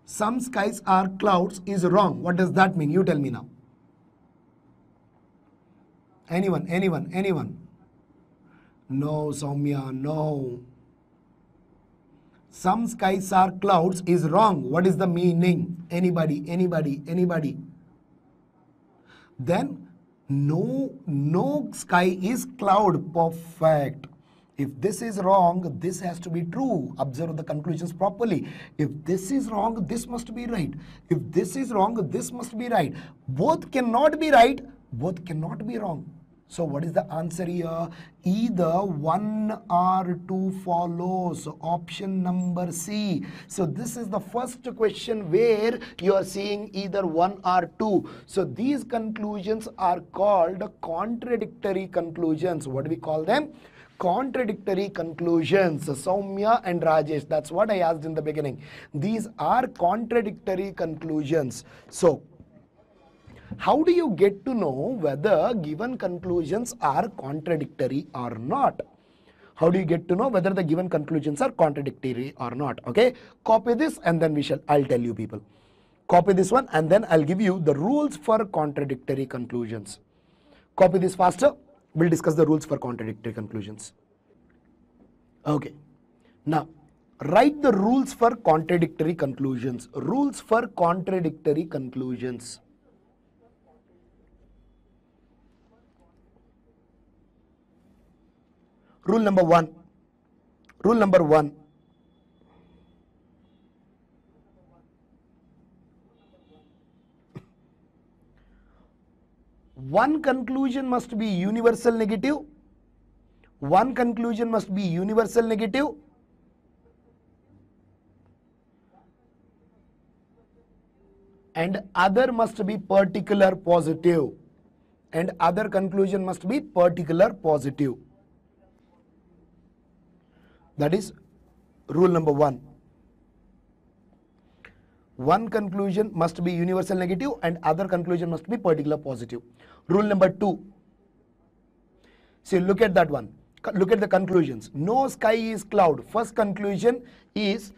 [SPEAKER 1] Some skies are clouds is wrong. What does that mean? You tell me now. Anyone? No, Soumya, no. Some skies are clouds is wrong. What is the meaning? Anybody? Then no sky is cloud. Perfect. If this is wrong, this has to be true. Observe the conclusions properly. If this is wrong, this must be right. If this is wrong, this must be right. Both cannot be right. Both cannot be wrong. So what is the answer here? Either 1 or 2 follows. Option number C. So this is the first question where you are seeing either 1 or 2. So these conclusions are called contradictory conclusions. What do we call them? Contradictory conclusions. Soumya and Rajesh, that's what I asked in the beginning. These are contradictory conclusions. So how do you get to know whether given conclusions are contradictory or not? How do you get to know whether the given conclusions are contradictory or not? Okay, copy this and then I'll tell you people. Copy this one and then I'll give you the rules for contradictory conclusions. Copy this faster. We'll discuss the rules for contradictory conclusions. Okay. Now, write the rules for contradictory conclusions. Rules for contradictory conclusions. Rule number one. Rule number one. One conclusion must be universal negative. One conclusion must be universal negative. And other must be particular positive. And other conclusion must be particular positive. That is rule number one. One conclusion must be universal negative and other conclusion must be particular positive. Rule number two. See, look at that one. Look at the conclusions. No sky is cloud. First conclusion is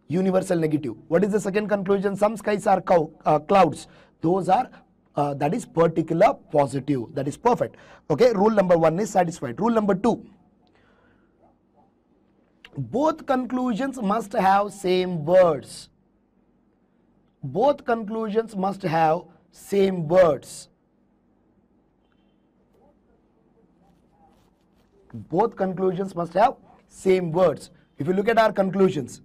[SPEAKER 1] universal negative. What is the second conclusion? Some skies are clouds. Those are that is particular positive. That is perfect. Okay, rule number one is satisfied. Rule number two. Both conclusions must have same words. Both conclusions must have same words. Both conclusions must have same words. If you look at our conclusions,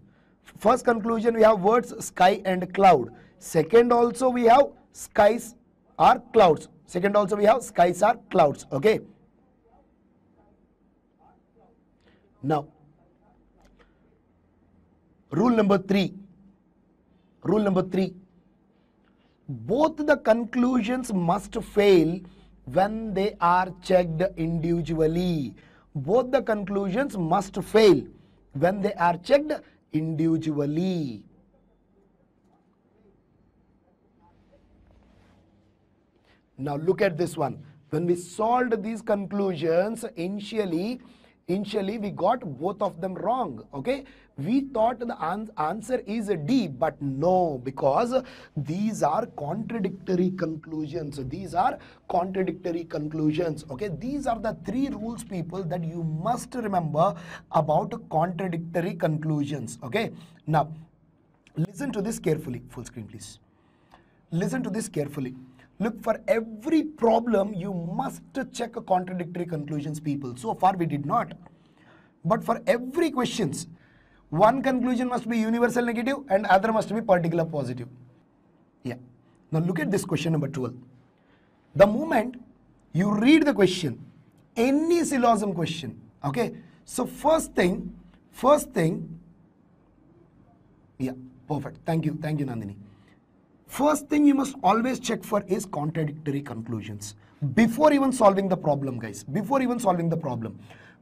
[SPEAKER 1] first conclusion we have words sky and cloud. Second also we have skies are clouds. Second also we have skies are clouds. Okay. Now, rule number three. Rule number three. Both the conclusions must fail when they are checked individually. Both the conclusions must fail when they are checked individually. Now look at this one. When we solved these conclusions, initially we got both of them wrong. Okay, we thought the answer is D, but no, because these are contradictory conclusions. These are contradictory conclusions. Okay, these are the three rules, people, that you must remember about contradictory conclusions. Okay, now listen to this carefully. Full screen, please. Listen to this carefully. Look, for every problem you must check contradictory conclusions, people. So far we did not. But for every questions, one conclusion must be universal negative and other must be particular positive. Yeah. Now look at this question number 12. The moment you read the question, any syllogism question, okay. So first thing, yeah, perfect. Thank you, Nandini. First thing you must always check for is contradictory conclusions before even solving the problem, guys. Before even solving the problem.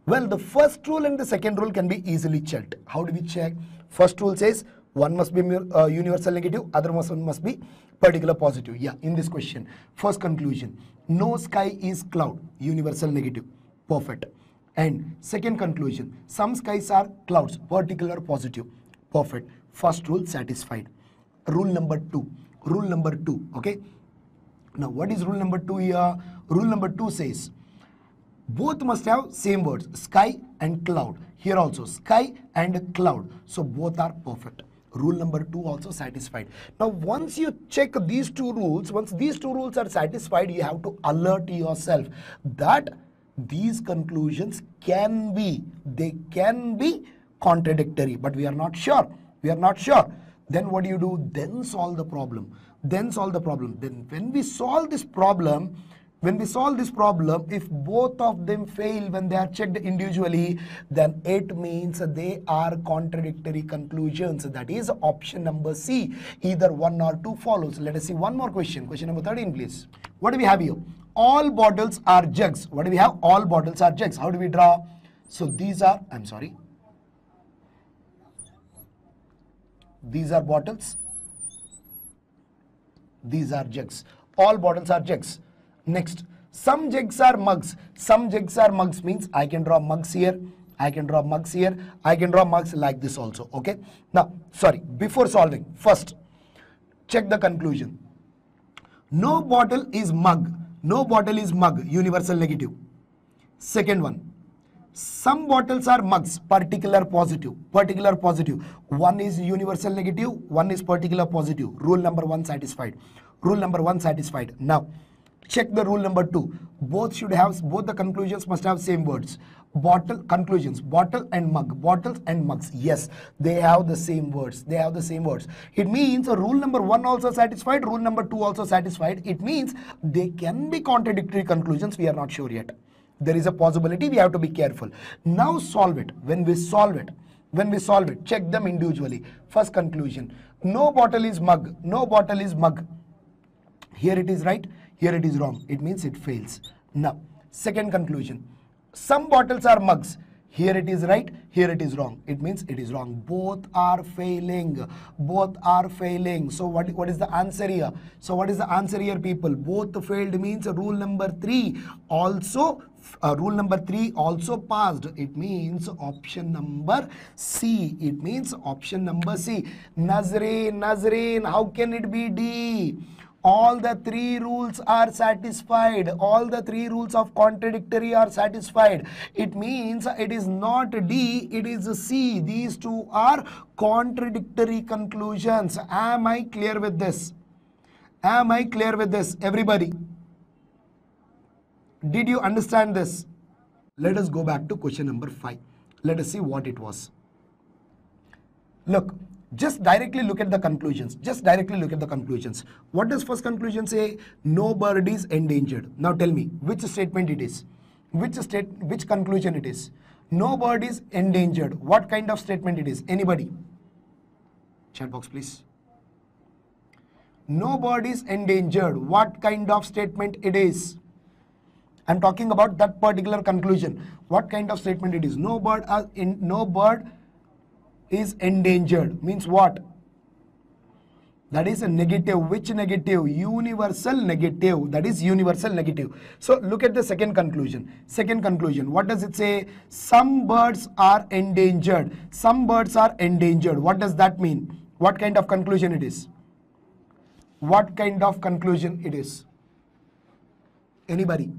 [SPEAKER 1] Well, the first rule and the second rule can be easily checked. How do we check? First rule says one must be universal negative, other one must be particular positive. Yeah, in this question, first conclusion, no sky is cloud, universal negative, perfect. And second conclusion, some skies are clouds, particular positive, perfect. First rule satisfied. Rule number two. Rule number two, okay. Now what is rule number two here? Rule number two says both must have same words, sky and cloud. Here also sky and cloud. So both are perfect. Rule number two also satisfied. Now once you check these two rules, once these two rules are satisfied, you have to alert yourself that these conclusions can be contradictory, but we are not sure. Then what do? Then solve the problem. Then when we solve this problem, if both of them fail when they are checked individually, then it means they are contradictory conclusions. That is option number C. Either one or two follows. Let us see one more question. Question number 13, please. What do we have here? All bottles are jugs. What do we have? All bottles are jugs. How do we draw? So these are, these are bottles, these are jugs. All bottles are jugs. Next, Some jugs are mugs. Some jugs are mugs means I can draw mugs here. I can draw mugs here. I can draw mugs like this also. Okay. Now, sorry, before solving, first, check the conclusion. No bottle is mug. No bottle is mug. Universal negative. Second one. Some bottles are mugs. Particular positive. Particular positive. One is universal negative. One is particular positive. Rule number 1 satisfied. Rule number 1 satisfied. Now, check the rule number 2. Both the conclusions must have same words. Bottle, conclusions, bottle and mug, bottles and mugs. Yes, they have the same words. They have the same words. It means rule number 1 also satisfied, rule number 2 also satisfied. It means they can be contradictory conclusions. We are not sure yet. There is a possibility. We have to be careful. Now solve it. When we solve it, check them individually. First conclusion. No bottle is mug. No bottle is mug. Here it is right. Here it is wrong. It means it fails. Now, second conclusion. Some bottles are mugs. Here it is right. Here it is wrong. It means it is wrong. Both are failing. Both are failing. So what is the answer here? So what is the answer here, people? Both failed means rule number 3 also. Rule number 3 also passed. It means option number C. It means option number C. Nazreen, how can it be D? All the 3 rules are satisfied. All the 3 rules of contradictory are satisfied. It means it is not D, it is C. These 2 are contradictory conclusions. Am I clear with this? Am I clear with this, everybody? Did you understand this? Let us go back to question number 5. Let us see what it was. Look. Just directly look at the conclusions. Just directly look at the conclusions. What does first conclusion say? No bird is endangered. Now tell me which statement it is. Which conclusion it is? No bird is endangered. What kind of statement it is? Anybody? Chat box please. No bird is endangered. What kind of statement it is? I'm talking about that particular conclusion. What kind of statement it is? No bird is endangered means what? That is a negative. Which negative? Universal negative. That is universal negative. So look at the second conclusion. Second conclusion. What does it say? Some birds are endangered. Some birds are endangered. What does that mean? What kind of conclusion it is? What kind of conclusion it is? Anybody?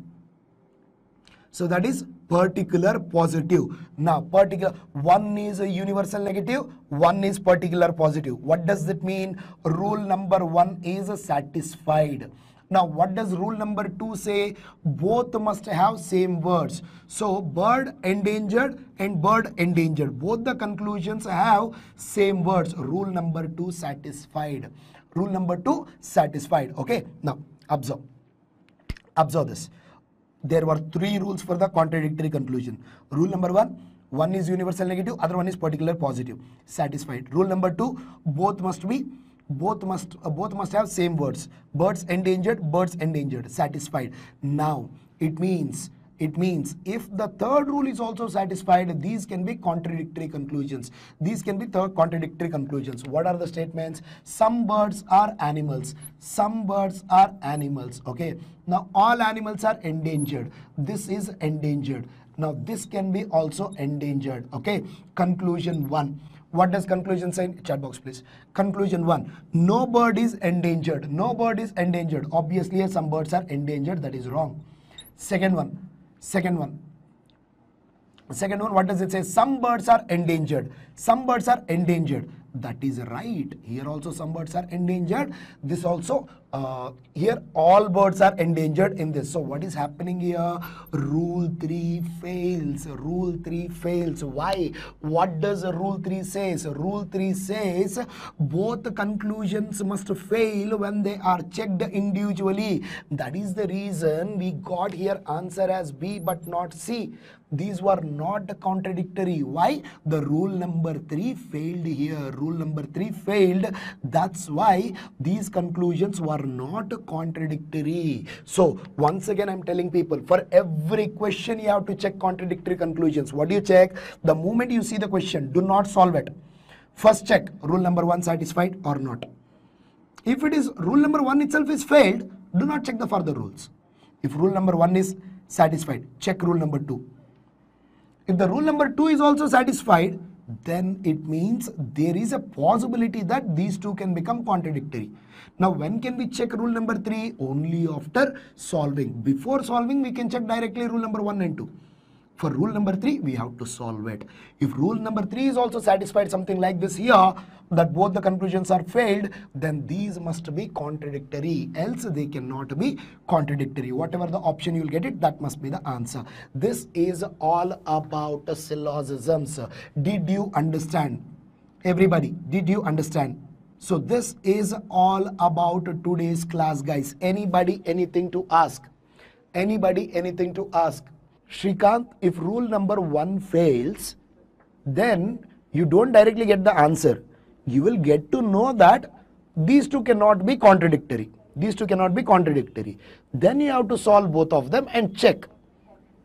[SPEAKER 1] So that is particular positive. Now particular, one is a universal negative, one is particular positive. What does that mean? Rule number 1 is satisfied. Now what does rule number 2 say? Both must have same words. So bird endangered and bird endangered. Both the conclusions have same words. Rule number 2 satisfied. Rule number 2 satisfied. Okay. Now observe. Observe this. There were 3 rules for the contradictory conclusion. Rule number 1, one is universal negative, other one is particular positive. Satisfied. Rule number 2, both must have same words. Birds endangered. Satisfied. Now it means if the third rule is also satisfied, these can be contradictory conclusions. These can be third contradictory conclusions. What are the statements? Some birds are animals. Some birds are animals. Okay. Now all animals are endangered. This is endangered. Now this can be also endangered. Okay. Conclusion 1. What does conclusion say? Chat box please. Conclusion 1. No bird is endangered. No bird is endangered. Obviously some birds are endangered. That is wrong. Second one, what does it say? Some birds are endangered. Some birds are endangered. That is right. Here also some birds are endangered. This also, here all birds are endangered in this. So what is happening here? Rule 3 fails. Rule 3 fails. Why? What does rule 3 says? Rule 3 says both conclusions must fail when they are checked individually. That is the reason we got here answer as B but not C. These were not contradictory. Why? The rule number 3 failed here. Rule number 3 failed. That's why these conclusions were not contradictory. So once again I'm telling people, for every question you have to check contradictory conclusions. What do you check? The moment you see the question, do not solve it. First check rule number 1 satisfied or not. If it is rule number 1 itself is failed, do not check the further rules. If rule number 1 is satisfied, check rule number 2. If the rule number 2 is also satisfied, then it means there is a possibility that these two can become contradictory. Now, when can we check rule number 3? Only after solving. Before solving, we can check directly rule number 1 and 2. For rule number 3, we have to solve it. If rule number 3 is also satisfied, something like this here, that both the conclusions are failed, then these must be contradictory, else they cannot be contradictory. Whatever the option you will get it, that must be the answer. This is all about syllogisms. Did you understand? Everybody, did you understand? So this is all about today's class, guys. Anybody, anything to ask? Anybody, anything to ask? Shrikant, if rule number 1 fails, then you don't directly get the answer. You will get to know that these two cannot be contradictory. These two cannot be contradictory. Then you have to solve both of them and check.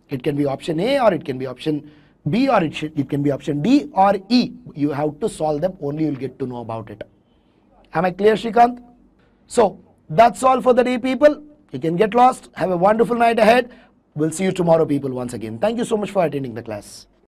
[SPEAKER 1] It can be option A, or it can be option B, or it can be option D or E. You have to solve them, only you will get to know about it. Am I clear, Shrikant? So that's all for the day, people. You can get lost. Have a wonderful night ahead. We'll see you tomorrow, people, once again. Thank you so much for attending the class.